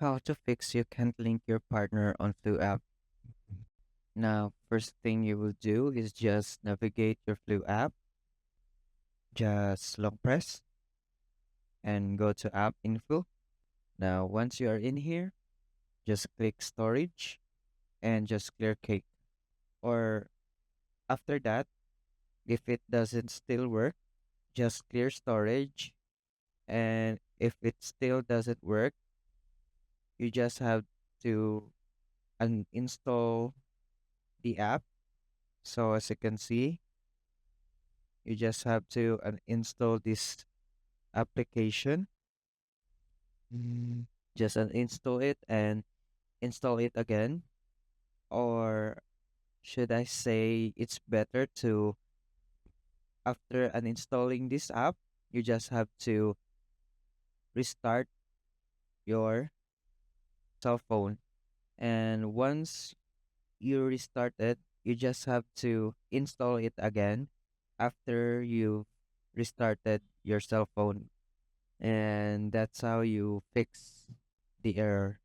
How to fix you can't link your partner on Flu app. Now, first thing you will do is just navigate your Flu app, just long press and go to app info. Now, once you are in here, just click storage and just clear cake. Or after that, if it doesn't still work, just clear storage. And if it still doesn't work, you just have to uninstall the app. So as you can see, you just have to uninstall this application. Just uninstall it and install it again. Or should I say it's better to, after uninstalling this app, you just have to restart your cell phone. And once you restart it, you just have to install it again after you restarted your cell phone. And that's how you fix the error.